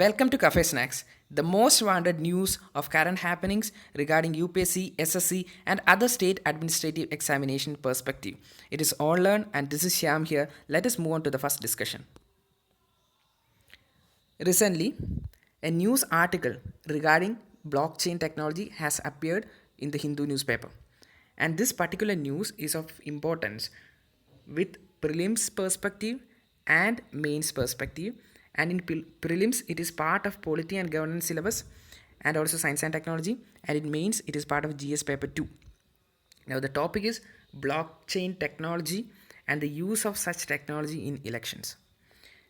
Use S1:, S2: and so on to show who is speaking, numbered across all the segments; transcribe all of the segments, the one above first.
S1: Welcome to Cafe Snacks, the most wanted news of current happenings regarding UPSC, SSC, and other state administrative examination perspective. It is all learn, and this is Shyam here. Let us move on to the first discussion. Recently, a news article regarding blockchain technology has appeared in the Hindu newspaper. And this particular news is of importance with prelims perspective and mains perspective. And in prelims, it is part of polity and governance syllabus and also science and technology. And in mains, it is part of GS paper 2. Now, the topic is blockchain technology and the use of such technology in elections.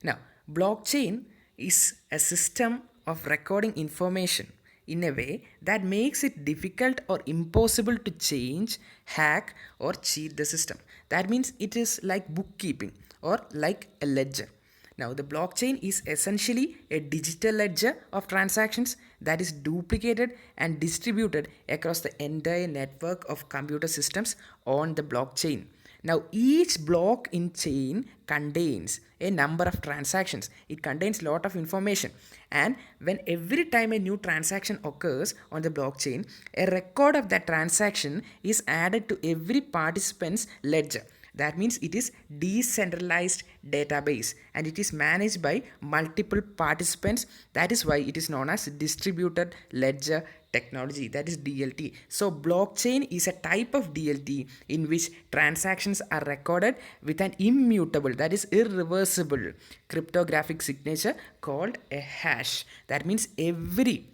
S1: Now, blockchain is a system of recording information in a way that makes it difficult or impossible to change, hack, or cheat the system. That means it is like bookkeeping or like a ledger. Now, the blockchain is essentially a digital ledger of transactions that is duplicated and distributed across the entire network of computer systems on the blockchain. Now, each block in chain contains a number of transactions. It contains a lot of information. And when every time a new transaction occurs on the blockchain, a record of that transaction is added to every participant's ledger. That means it is decentralized database and it is managed by multiple participants. That is why it is known as distributed ledger technology, that is DLT. So blockchain is a type of DLT in which transactions are recorded with an immutable, that is irreversible cryptographic signature called a hash. That means every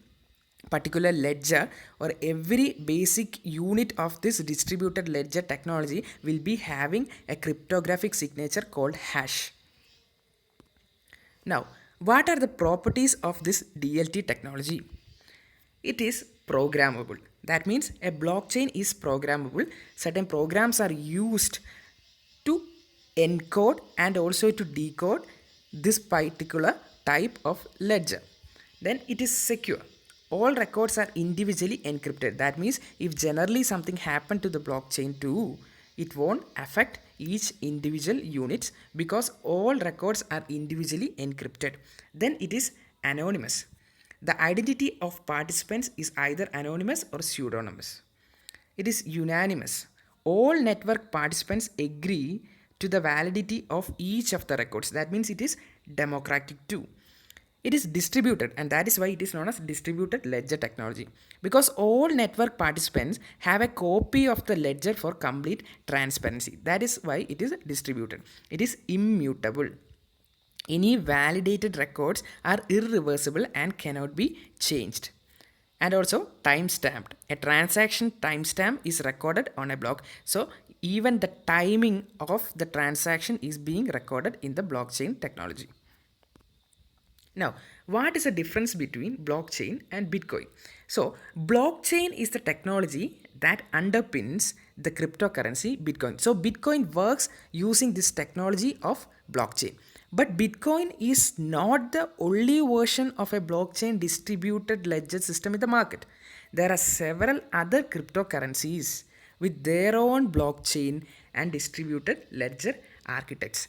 S1: particular ledger or every basic unit of this distributed ledger technology will be having a cryptographic signature called hash. Now, what are the properties of this DLT technology? It is programmable. That means a blockchain is programmable. Certain programs are used to encode and also to decode this particular type of ledger. Then it is secure. All records are individually encrypted. That means if generally something happened to the blockchain too, it won't affect each individual units because all records are individually encrypted. Then it is anonymous. The identity of participants is either anonymous or pseudonymous. It is unanimous. All network participants agree to the validity of each of the records. That means it is democratic too. It is distributed, and that is why it is known as distributed ledger technology, because all network participants have a copy of the ledger for complete transparency. That is why it is distributed. It is immutable. Any validated records are irreversible and cannot be changed. And also time stamped. A transaction timestamp is recorded on a block. So even the timing of the transaction is being recorded in the blockchain technology. Now, what is the difference between blockchain and Bitcoin? So, blockchain is the technology that underpins the cryptocurrency Bitcoin. So, Bitcoin works using this technology of blockchain. But Bitcoin is not the only version of a blockchain distributed ledger system in the market. There are several other cryptocurrencies with their own blockchain and distributed ledger architects.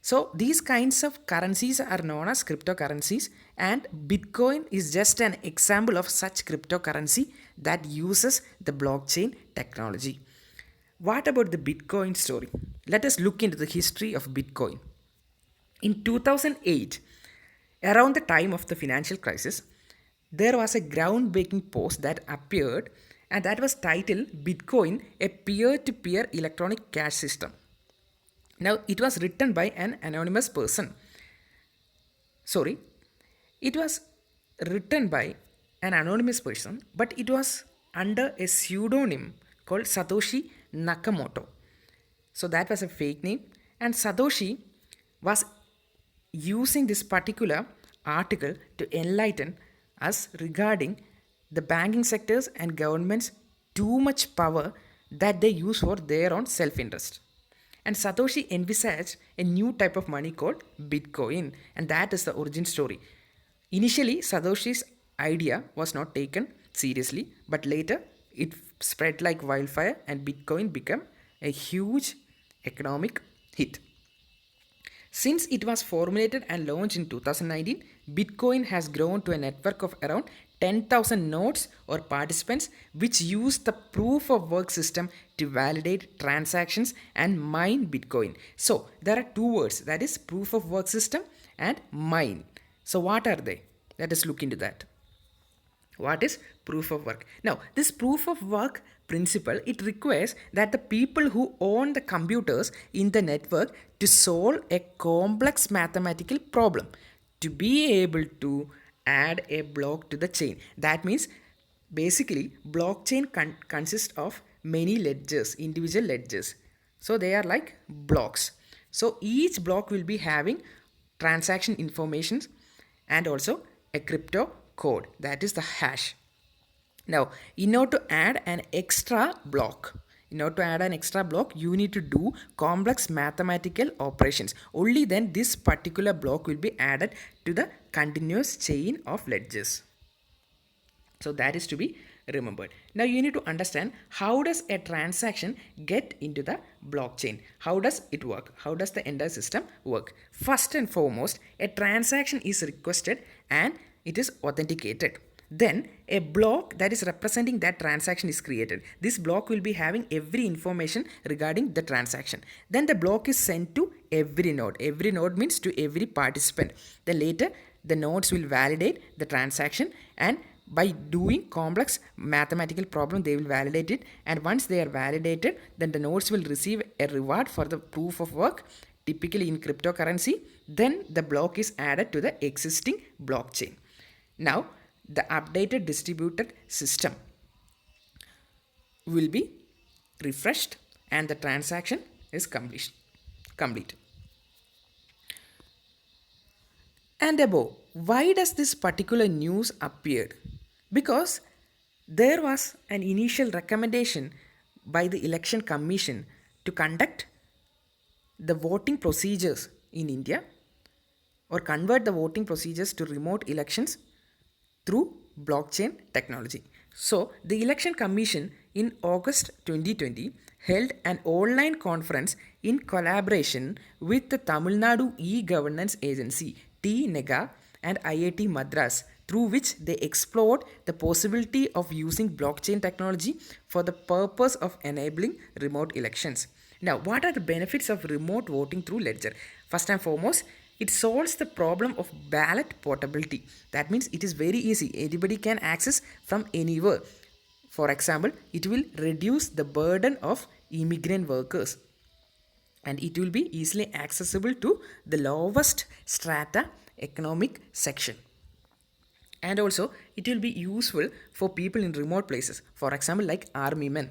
S1: So these kinds of currencies are known as cryptocurrencies, and Bitcoin is just an example of such cryptocurrency that uses the blockchain technology. What about the Bitcoin story? Let us look into the history of Bitcoin. In 2008, around the time of the financial crisis, there was a groundbreaking post that appeared, and that was titled Bitcoin, a peer-to-peer electronic cash system. Now, it was written by an anonymous person. It was written by an anonymous person, but it was under a pseudonym called Satoshi Nakamoto. So, that was a fake name, and Satoshi was using this particular article to enlighten us regarding the banking sectors and governments too much power that they use for their own self-interest. And Satoshi envisaged a new type of money called Bitcoin, and that is the origin story. Initially, Satoshi's idea was not taken seriously, but later it spread like wildfire and Bitcoin became a huge economic hit. Since it was formulated and launched in 2019, Bitcoin has grown to a network of around 10,000 nodes or participants which use the proof of work system to validate transactions and mine Bitcoin. So, there are two words, that is proof of work system and mine. So, what are they? Let us look into that. What is proof of work? Now, this proof of work principle, it requires that the people who own the computers in the network to solve a complex mathematical problem to be able to add a block to the chain. That means basically blockchain consists of many ledgers, individual ledgers. So they are like blocks. So each block will be having transaction information and also a crypto code, that is the hash. Now, in order to add an extra block, you need to do complex mathematical operations. Only then this particular block will be added to the continuous chain of ledgers. So that is to be remembered. Now you need to understand how does a transaction get into the blockchain? How does it work? How does the entire system work? First and foremost, a transaction is requested and it is authenticated. Then a block that is representing that transaction is created. This block will be having every information regarding the transaction. Then the block is sent to every node. Every node means to every participant. Then later the nodes will validate the transaction, and by doing complex mathematical problem they will validate it, and once they are validated then the nodes will receive a reward for the proof of work, typically in cryptocurrency. Then the block is added to the existing blockchain. Now the updated distributed system will be refreshed and the transaction is complete. And above, why does this particular news appeared? Because there was an initial recommendation by the election commission to conduct the voting procedures in India or convert the voting procedures to remote elections through blockchain technology. So the election commission in August 2020 held an online conference in collaboration with the Tamil Nadu e-governance agency TNEGA and IIT Madras, through which they explored the possibility of using blockchain technology for the purpose of enabling remote elections. Now, what are the benefits of remote voting through ledger? First and foremost, it solves the problem of ballot portability. That means it is very easy. Anybody can access from anywhere. For example, it will reduce the burden of immigrant workers, and it will be easily accessible to the lowest strata economic section. And also it will be useful for people in remote places, for example like army men,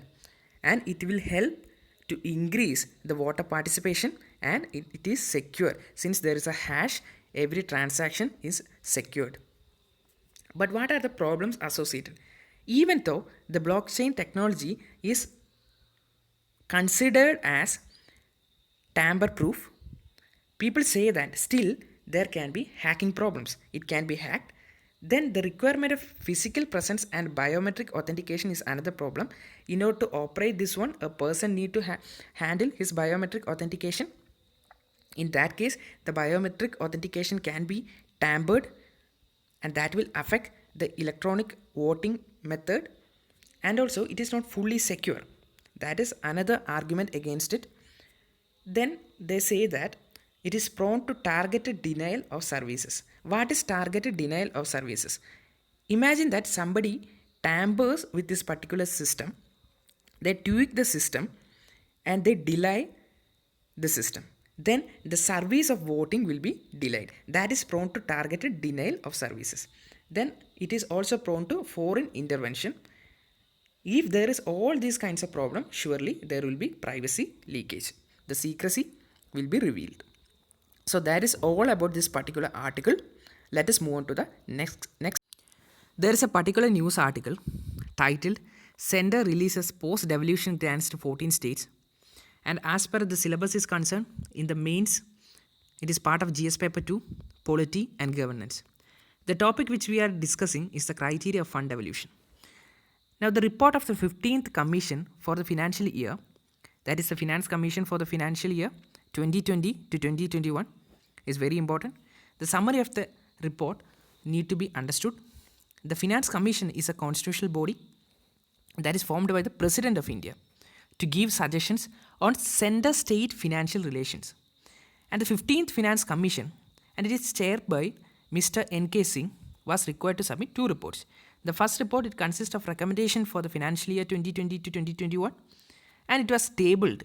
S1: and it will help to increase the voter participation, and it is secure. Since there is a hash, every transaction is secured. But what are the problems associated? Even though the blockchain technology is considered as tamper proof, people say that still there can be hacking problems. It can be hacked. Then the requirement of physical presence and biometric authentication is another problem. In order to operate this one, a person need to handle his biometric authentication. In that case, the biometric authentication can be tampered, and that will affect the electronic voting method. And also it is not fully secure. That is another argument against it. Then they say that it is prone to targeted denial of services. What is targeted denial of services? Imagine that somebody tampers with this particular system, they tweak the system, and they delay the system. Then the service of voting will be delayed. That is prone to targeted denial of services. Then it is also prone to foreign intervention. If there is all these kinds of problem, surely there will be privacy leakage. The secrecy will be revealed. So that is all about this particular article. Let us move on to the next. There is a particular news article titled Center Releases Post-Devolution Grants to 14 States. And as per the syllabus is concerned, in the mains, it is part of GS Paper 2, Polity and Governance. The topic which we are discussing is the criteria of fund devolution. Now the report of the 15th Commission for the financial year, that is the Finance Commission for the financial year 2020 to 2021, is very important. The summary of the report need to be understood. The Finance Commission is a constitutional body that is formed by the President of India to give suggestions on center-state financial relations. And the 15th Finance Commission, and it is chaired by Mr. N.K. Singh, was required to submit two reports. The first report, it consists of recommendation for the financial year 2020 to 2021, and it was tabled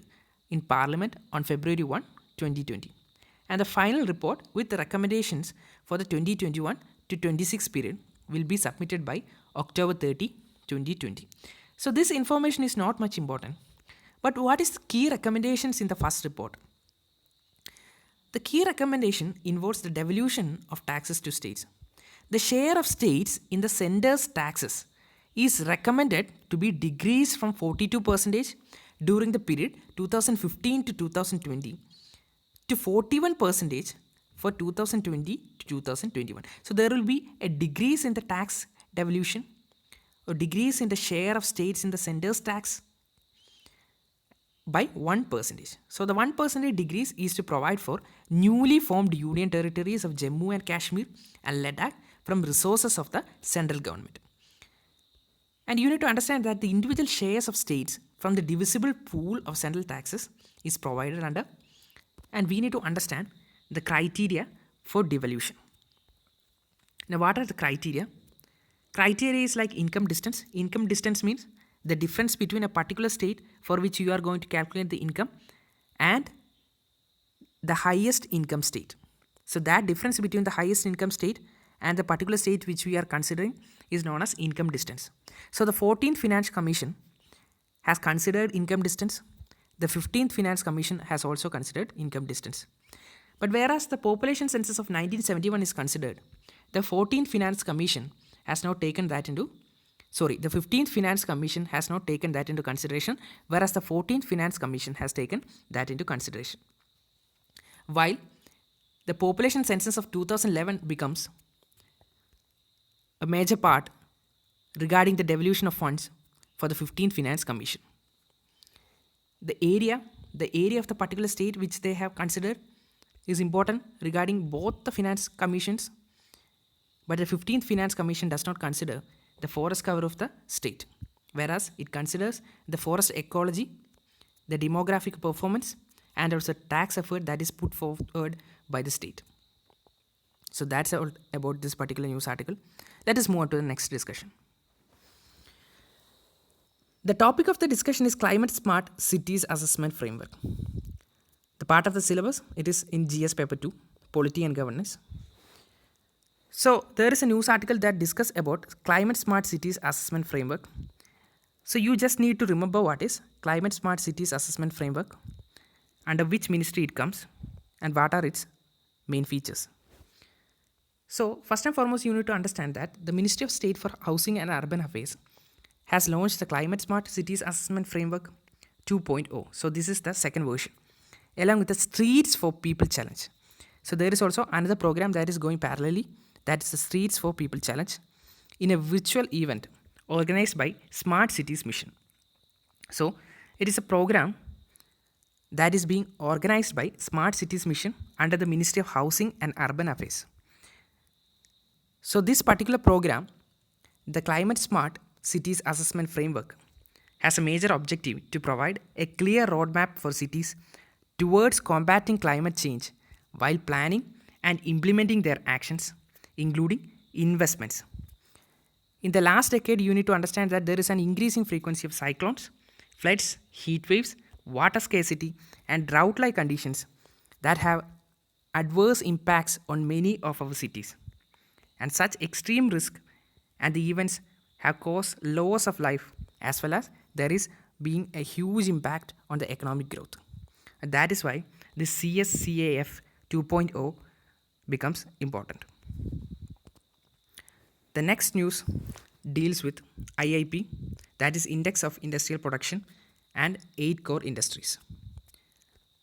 S1: in Parliament on February 1, 2020. And the final report with the recommendations for the 2021 to 26 period will be submitted by October 30, 2020. So this information is not much important. But what is the key recommendations in the first report? The key recommendation involves the devolution of taxes to states. The share of states in the center's taxes is recommended to be decreased from 42% during the period 2015 to 2020 to 41% for 2020 to 2021. So there will be a decrease in the tax devolution or decrease in the share of states in the center's tax by 1%. So the 1% decrease is to provide for newly formed union territories of Jammu and Kashmir and Ladakh from resources of the central government. And you need to understand that the individual shares of states from the divisible pool of central taxes is provided under, and we need to understand the criteria for devolution. Now what are the criteria? Criteria is like income distance. Income distance means the difference between a particular state for which you are going to calculate the income and the highest income state. So that difference between the highest income state and the particular state which we are considering is known as income distance. So the 14th Finance Commission has considered income distance. The 15th Finance Commission has also considered income distance. But whereas the population census of 1971 is considered, the 14th Finance Commission has now taken that into the 15th Finance Commission has not taken that into consideration, whereas the 14th Finance Commission has taken that into consideration. While the population census of 2011 becomes a major part regarding the devolution of funds for the 15th Finance Commission. The area of the particular state which they have considered is important regarding both the finance commissions, but the 15th Finance Commission does not consider the forest cover of the state, whereas it considers the forest ecology, the demographic performance, and also tax effort that is put forward by the state. So that's all about this particular news article. Let us move on to the next discussion. The topic of the discussion is Climate Smart Cities Assessment Framework. The part of the syllabus, it is in GS paper 2, Polity and Governance. So there is a news article that discusses about Climate Smart Cities Assessment Framework. So you just need to remember what is Climate Smart Cities Assessment Framework, under which ministry it comes, and what are its main features. So first and foremost, you need to understand that the Ministry of State for Housing and Urban Affairs has launched the Climate Smart Cities Assessment Framework 2.0. So this is the second version, along with the Streets for People Challenge. So there is also another program that is going parallelly, that is the Streets for People Challenge, in a virtual event organized by Smart Cities Mission. So it is a program that is being organized by Smart Cities Mission under the Ministry of Housing and Urban Affairs. So this particular program, the Climate Smart Cities Assessment Framework, has a major objective to provide a clear roadmap for cities towards combating climate change while planning and implementing their actions, including investments. In the last decade, you need to understand that there is an increasing frequency of cyclones, floods, heat waves, water scarcity, and drought-like conditions that have adverse impacts on many of our cities. And such extreme risk and the events have caused loss of life, as well as there is being a huge impact on the economic growth. And that is why the CSCAF 2.0 becomes important. The next news deals with IIP, that is Index of Industrial Production, and 8 core industries.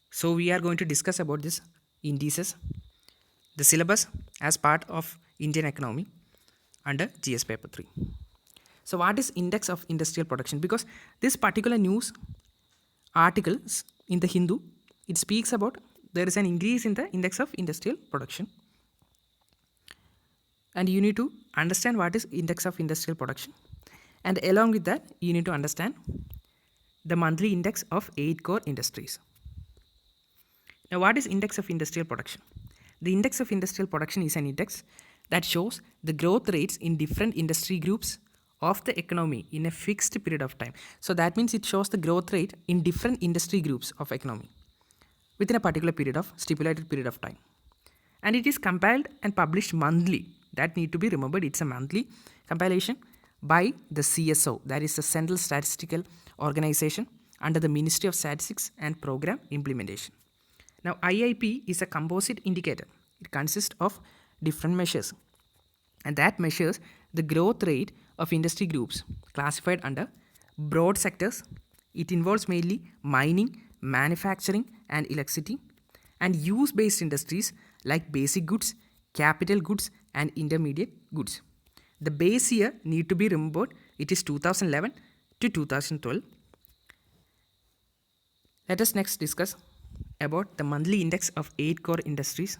S1: So we are going to discuss about this indices, the syllabus as part of Indian economy under GS paper 3. So what is Index of Industrial Production? Because this particular news articles in the Hindu, it speaks about there is an increase in the index of industrial production. And you need to understand what is index of industrial production. And along with that, you need to understand the monthly index of 8 core industries. Now, what is index of industrial production? The index of industrial production is an index that shows the growth rates in different industry groups of the economy in a fixed period of time. So that means it shows the growth rate in different industry groups of economy within a particular period of stipulated period of time. And it is compiled and published monthly. That need to be remembered. It's a monthly compilation by the CSO, that is the Central Statistical Organization under the Ministry of Statistics and Program Implementation. Now, IIP is a composite indicator. It consists of different measures, and that measures the growth rate of industry groups classified under broad sectors. It involves mainly mining, manufacturing, and electricity, and use-based industries like basic goods, capital goods, and intermediate goods. The base year need to be remembered. It is 2011 to 2012. Let us next discuss about the monthly index of 8 core industries.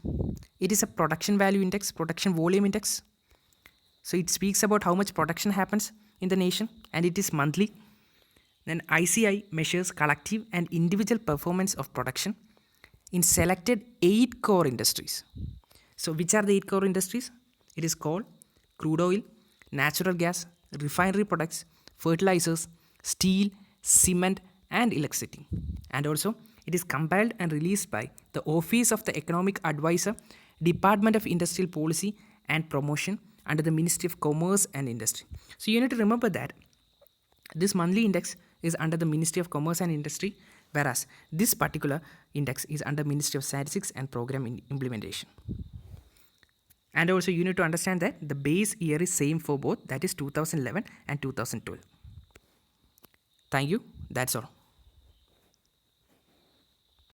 S1: It is a production value index, production volume index. So it speaks about how much production happens in the nation, and it is monthly. Then ICI measures collective and individual performance of production in selected 8 core industries. So which are the 8 core industries? It is coal, crude oil, natural gas, refinery products, fertilizers, steel, cement, and electricity. And also, it is compiled and released by the Office of the Economic Advisor, Department of Industrial Policy and Promotion under the Ministry of Commerce and Industry. So you need to remember that this monthly index is under the Ministry of Commerce and Industry, whereas this particular index is under Ministry of Statistics and Program Implementation. And also you need to understand that the base year is same for both, that is 2011 and 2012. Thank you. That's all.